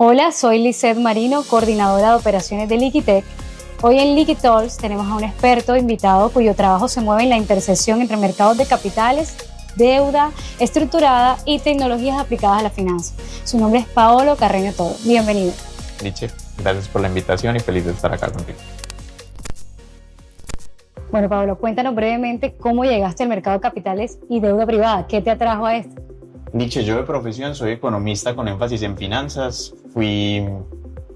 Hola, soy Lisette Marino, coordinadora de operaciones de Liquitech. Hoy en Liquitalks tenemos a un experto invitado cuyo trabajo se mueve en la intersección entre mercados de capitales, deuda estructurada y tecnologías aplicadas a la finanza. Su nombre es Paolo Carreño Toro. Bienvenido. Liche, gracias por la invitación y feliz de estar acá contigo. Bueno, Paolo, cuéntanos brevemente cómo llegaste al mercado de capitales y deuda privada. ¿Qué te atrajo a esto? Liche, yo de profesión soy economista con énfasis en finanzas. Fui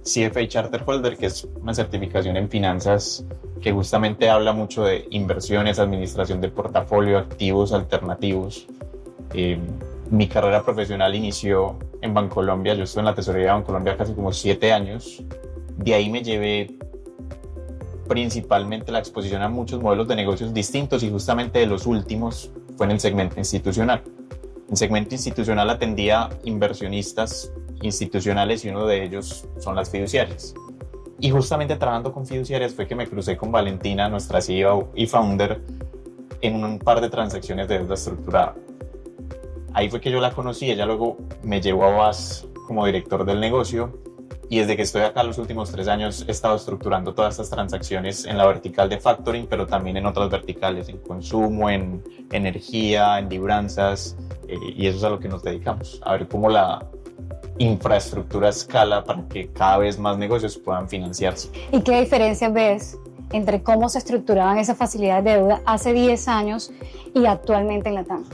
CFA Charter Holder, que es una certificación en finanzas que justamente habla mucho de inversiones, administración de portafolio, activos alternativos. Mi carrera profesional inició en Bancolombia. Yo estuve en la tesorería de Bancolombia casi como 7 años. De ahí me llevé principalmente la exposición a muchos modelos de negocios distintos y justamente de los últimos fue en el segmento institucional. El segmento institucional atendía inversionistas institucionales y uno de ellos son las fiduciarias. Y justamente trabajando con fiduciarias fue que me crucé con Valentina, nuestra CEO y founder, en un par de transacciones de deuda estructurada. Ahí fue que yo la conocí, ella luego me llevó a BAS como director del negocio y desde que estoy acá los últimos 3 años he estado estructurando todas estas transacciones en la vertical de factoring, pero también en otras verticales, en consumo, en energía, en libranzas, y eso es a lo que nos dedicamos, a ver cómo la infraestructura escala para que cada vez más negocios puedan financiarse. ¿Y qué diferencias ves entre cómo se estructuraban esas facilidades de deuda hace 10 años y actualmente en Latam?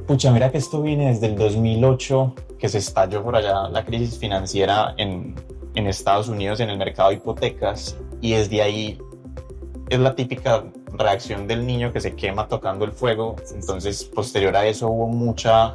Pucha, mira que esto viene desde el 2008, que se estalló por allá la crisis financiera en Estados Unidos en el mercado de hipotecas, y desde ahí es la típica reacción del niño que se quema tocando el fuego. Entonces, posterior a eso hubo mucho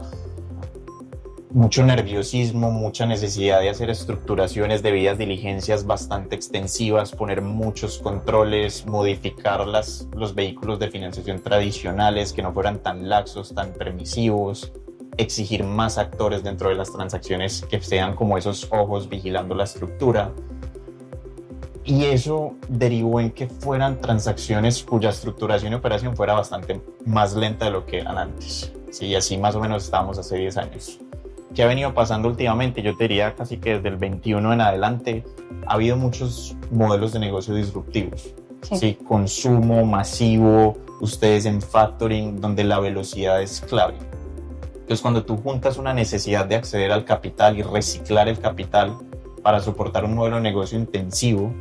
nerviosismo, mucha necesidad de hacer estructuraciones, debidas diligencias bastante extensivas, poner muchos controles, modificar los vehículos de financiación tradicionales que no fueran tan laxos, tan permisivos, exigir más actores dentro de las transacciones que sean como esos ojos vigilando la estructura. Y eso derivó en que fueran transacciones cuya estructuración y operación fuera bastante más lenta de lo que eran antes. Sí, así más o menos estábamos hace 10 años. ¿Qué ha venido pasando últimamente? Yo te diría casi que desde el 21 en adelante ha habido muchos modelos de negocio disruptivos. Sí, consumo masivo, ustedes en factoring, donde la velocidad es clave. Entonces, cuando tú juntas una necesidad de acceder al capital y reciclar el capital para soportar un modelo de negocio intensivo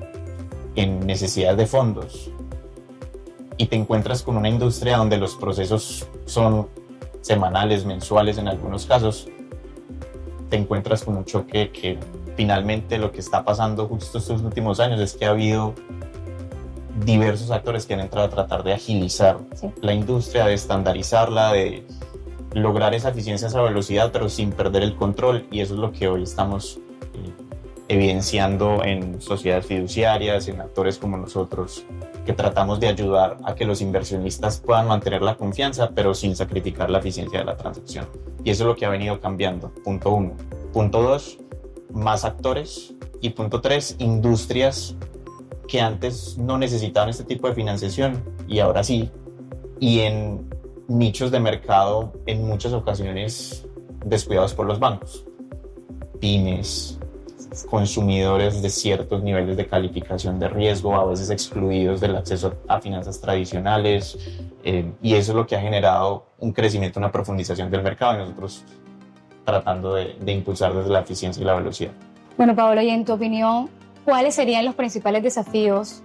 en necesidades de fondos, y te encuentras con una industria donde los procesos son semanales, mensuales en algunos casos, te encuentras con un choque que finalmente lo que está pasando justo estos últimos años es que ha habido diversos actores que han entrado a tratar de agilizar la industria, de estandarizarla, de lograr esa eficiencia, esa velocidad, pero sin perder el control, y eso es lo que hoy estamos evidenciando en sociedades fiduciarias, en actores como nosotros, que tratamos de ayudar a que los inversionistas puedan mantener la confianza, pero sin sacrificar la eficiencia de la transacción. Y eso es lo que ha venido cambiando, punto 1. Punto 2, más actores. Y punto 3, industrias que antes no necesitaban este tipo de financiación y ahora sí. Y en nichos de mercado en muchas ocasiones descuidados por los bancos. Pymes, consumidores de ciertos niveles de calificación de riesgo, a veces excluidos del acceso a finanzas tradicionales, y eso es lo que ha generado un crecimiento, una profundización del mercado, y nosotros tratando de impulsar desde la eficiencia y la velocidad. Bueno, Paolo, y en tu opinión, ¿cuáles serían los principales desafíos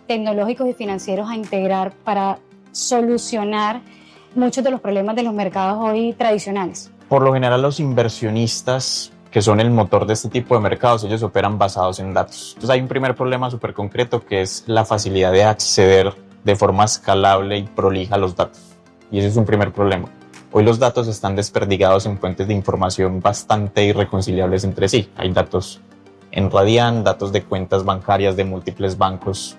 tecnológicos y financieros a integrar para solucionar muchos de los problemas de los mercados hoy tradicionales? Por lo general, los inversionistas, que son el motor de este tipo de mercados, ellos operan basados en datos. Entonces hay un primer problema súper concreto, que es la facilidad de acceder de forma escalable y prolija a los datos. Y ese es un primer problema. Hoy los datos están desperdigados en fuentes de información bastante irreconciliables entre sí. Hay datos en Radian, datos de cuentas bancarias de múltiples bancos,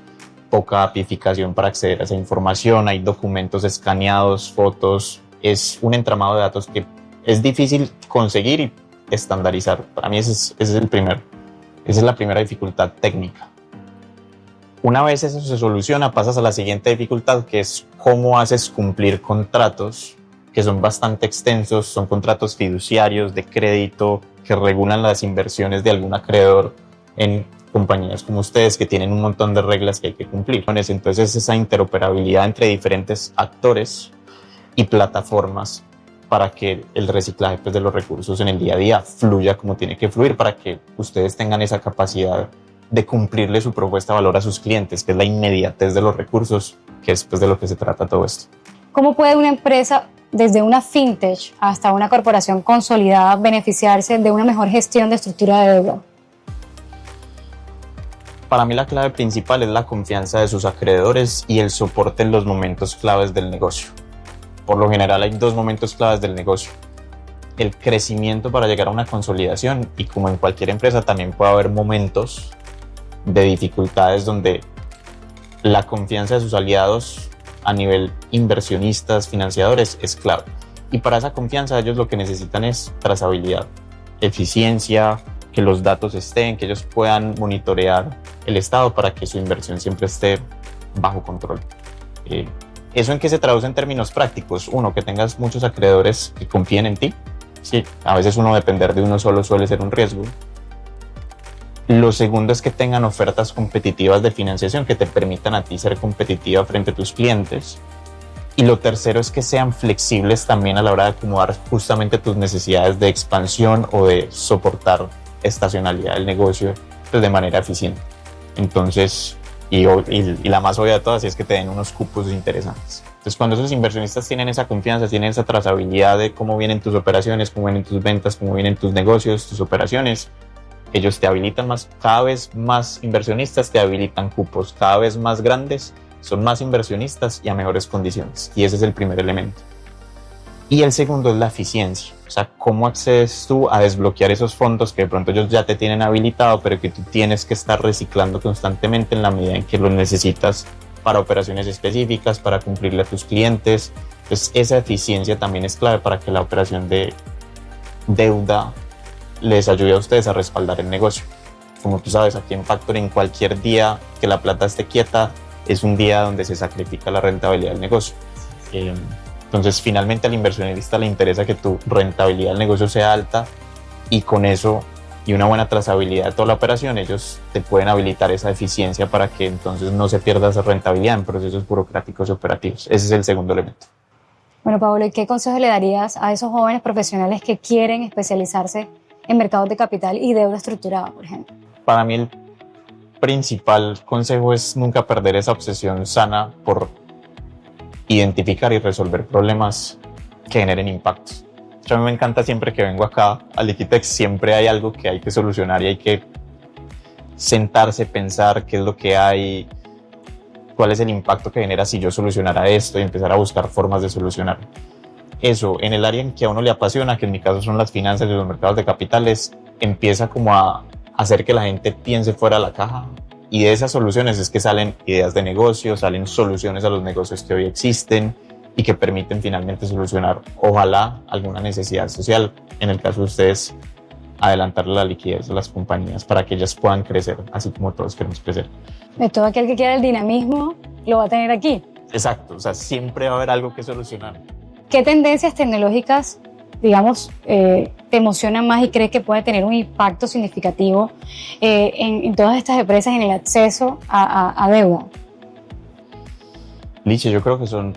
poca apificación para acceder a esa información, hay documentos escaneados, fotos. Es un entramado de datos que es difícil conseguir y estandarizar. Para mí esa es la primera dificultad técnica. Una vez eso se soluciona, pasas a la siguiente dificultad, que es cómo haces cumplir contratos que son bastante extensos, son contratos fiduciarios de crédito, que regulan las inversiones de algún acreedor en compañías como ustedes, que tienen un montón de reglas que hay que cumplir. Entonces esa interoperabilidad entre diferentes actores y plataformas para que el reciclaje, pues, de los recursos en el día a día fluya como tiene que fluir, para que ustedes tengan esa capacidad de cumplirle su propuesta de valor a sus clientes, que es la inmediatez de los recursos, que es, pues, de lo que se trata todo esto. ¿Cómo puede una empresa, desde una fintech hasta una corporación consolidada, beneficiarse de una mejor gestión de estructura de deuda? Para mí la clave principal es la confianza de sus acreedores y el soporte en los momentos claves del negocio. Por lo general hay dos momentos claves del negocio: el crecimiento para llegar a una consolidación, y como en cualquier empresa también puede haber momentos de dificultades donde la confianza de sus aliados a nivel inversionistas, financiadores, es clave. Y para esa confianza ellos lo que necesitan es trazabilidad, eficiencia, que los datos estén, que ellos puedan monitorear el estado para que su inversión siempre esté bajo control. ¿Eso en qué se traduce en términos prácticos? Uno, que tengas muchos acreedores que confíen en ti. Sí, a veces uno depender de uno solo suele ser un riesgo. Lo segundo es que tengan ofertas competitivas de financiación que te permitan a ti ser competitiva frente a tus clientes. Y lo tercero es que sean flexibles también a la hora de acomodar justamente tus necesidades de expansión o de soportar estacionalidad del negocio, pues, de manera eficiente. Entonces, y la más obvia de todas es que te den unos cupos interesantes. Entonces, cuando esos inversionistas tienen esa confianza, tienen esa trazabilidad de cómo vienen tus operaciones, cómo vienen tus ventas, cómo vienen tus negocios, tus operaciones, ellos te habilitan más. Cada vez más inversionistas te habilitan cupos, cada vez más grandes son más inversionistas y a mejores condiciones. Y ese es el primer elemento. Y el segundo es la eficiencia. O sea, cómo accedes tú a desbloquear esos fondos que de pronto ellos ya te tienen habilitado, pero que tú tienes que estar reciclando constantemente en la medida en que los necesitas para operaciones específicas, para cumplirle a tus clientes. Entonces, esa eficiencia también es clave para que la operación de deuda les ayude a ustedes a respaldar el negocio. Como tú sabes, aquí en Factoring, cualquier día que la plata esté quieta es un día donde se sacrifica la rentabilidad del negocio. Entonces, finalmente al inversionista le interesa que tu rentabilidad del negocio sea alta, y con eso y una buena trazabilidad de toda la operación, ellos te pueden habilitar esa eficiencia para que entonces no se pierda esa rentabilidad en procesos burocráticos y operativos. Ese es el segundo elemento. Bueno, Pablo, ¿y qué consejo le darías a esos jóvenes profesionales que quieren especializarse en mercados de capital y deuda estructurada, por ejemplo? Para mí el principal consejo es nunca perder esa obsesión sana por identificar y resolver problemas que generen impactos. A mí me encanta, siempre que vengo acá a Liquitex, siempre hay algo que hay que solucionar y hay que sentarse, pensar qué es lo que hay, cuál es el impacto que genera si yo solucionara esto, y empezar a buscar formas de solucionar. Eso, en el área en que a uno le apasiona, que en mi caso son las finanzas y los mercados de capitales, empieza como a hacer que la gente piense fuera de la caja. Y de esas soluciones es que salen ideas de negocio, salen soluciones a los negocios que hoy existen y que permiten finalmente solucionar, ojalá, alguna necesidad social. En el caso de ustedes, adelantarle la liquidez a las compañías para que ellas puedan crecer, así como todos queremos crecer. De todo aquel que quiera el dinamismo, lo va a tener aquí. Exacto, o sea, siempre va a haber algo que solucionar. ¿Qué tendencias tecnológicas, digamos, te emocionan más y crees que puede tener un impacto significativo en todas estas empresas en el acceso a deuda? Liche, yo creo que son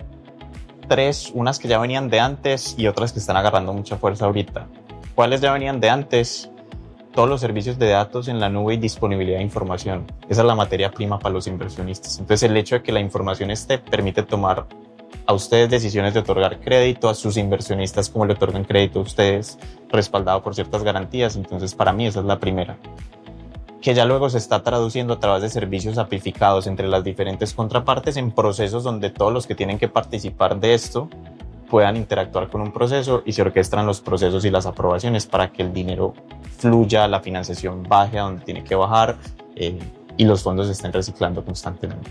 tres, unas que ya venían de antes y otras que están agarrando mucha fuerza ahorita. ¿Cuáles ya venían de antes? Todos los servicios de datos en la nube y disponibilidad de información. Esa es la materia prima para los inversionistas. Entonces, el hecho de que la información esté permite tomar a ustedes decisiones de otorgar crédito a sus inversionistas, como le otorgan crédito a ustedes, respaldado por ciertas garantías. Entonces, para mí esa es la primera, que ya luego se está traduciendo a través de servicios apificados entre las diferentes contrapartes en procesos donde todos los que tienen que participar de esto puedan interactuar con un proceso y se orquestan los procesos y las aprobaciones para que el dinero fluya, la financiación baje a donde tiene que bajar y los fondos se estén reciclando constantemente.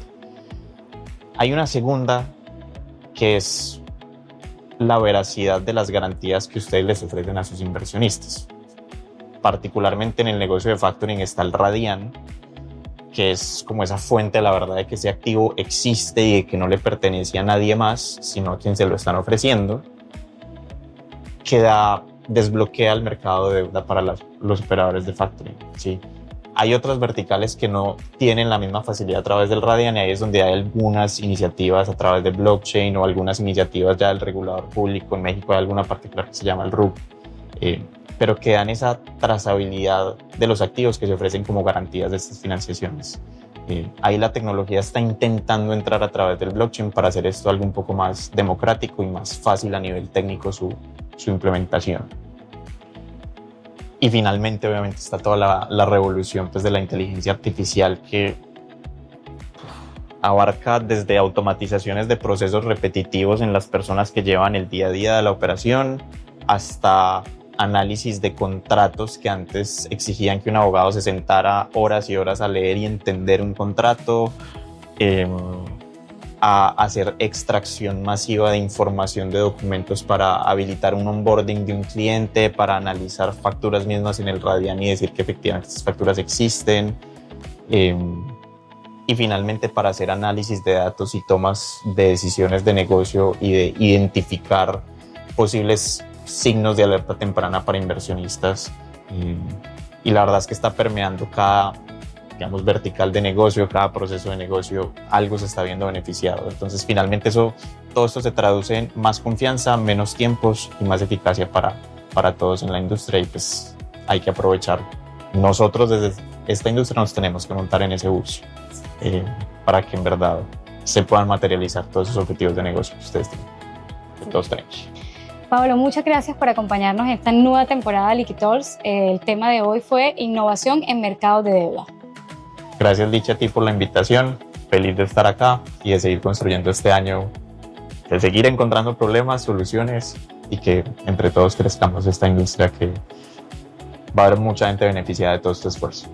Hay una segunda, que es la veracidad de las garantías que ustedes les ofrecen a sus inversionistas. Particularmente en el negocio de factoring está el Radian, que es como esa fuente de la verdad de que ese activo existe y de que no le pertenece a nadie más, sino a quien se lo están ofreciendo, que da desbloquea el mercado de deuda para los operadores de factoring, ¿sí? Hay otras verticales que no tienen la misma facilidad a través del Radian, y ahí es donde hay algunas iniciativas a través de blockchain o algunas iniciativas ya del regulador público. En México hay alguna particular que se llama el RUC, pero que dan esa trazabilidad de los activos que se ofrecen como garantías de estas financiaciones. Ahí la tecnología está intentando entrar a través del blockchain para hacer esto algo un poco más democrático y más fácil a nivel técnico su implementación. Y finalmente, obviamente, está toda la revolución pues, de la inteligencia artificial, que abarca desde automatizaciones de procesos repetitivos en las personas que llevan el día a día de la operación, hasta análisis de contratos que antes exigían que un abogado se sentara horas y horas a leer y entender un contrato, a hacer extracción masiva de información de documentos para habilitar un onboarding de un cliente, para analizar facturas mismas en el Radian y decir que efectivamente estas facturas existen, y finalmente para hacer análisis de datos y tomas de decisiones de negocio y de identificar posibles signos de alerta temprana para inversionistas. Y la verdad es que está permeando cada, digamos, vertical de negocio, cada proceso de negocio, algo se está viendo beneficiado. Entonces, finalmente todo esto se traduce en más confianza, menos tiempos y más eficacia para todos en la industria, y pues hay que aprovechar. Nosotros desde esta industria nos tenemos que montar en ese bus para que en verdad se puedan materializar todos esos objetivos de negocio que ustedes tienen, que todos tenemos. Pablo, muchas gracias por acompañarnos en esta nueva temporada de Liquitalks. El tema de hoy fue innovación en mercados de deuda. Gracias, Licha, a ti por la invitación. Feliz de estar acá y de seguir construyendo este año, de seguir encontrando problemas, soluciones, y que entre todos crezcamos esta industria, que va a haber mucha gente beneficiada de todo este esfuerzo.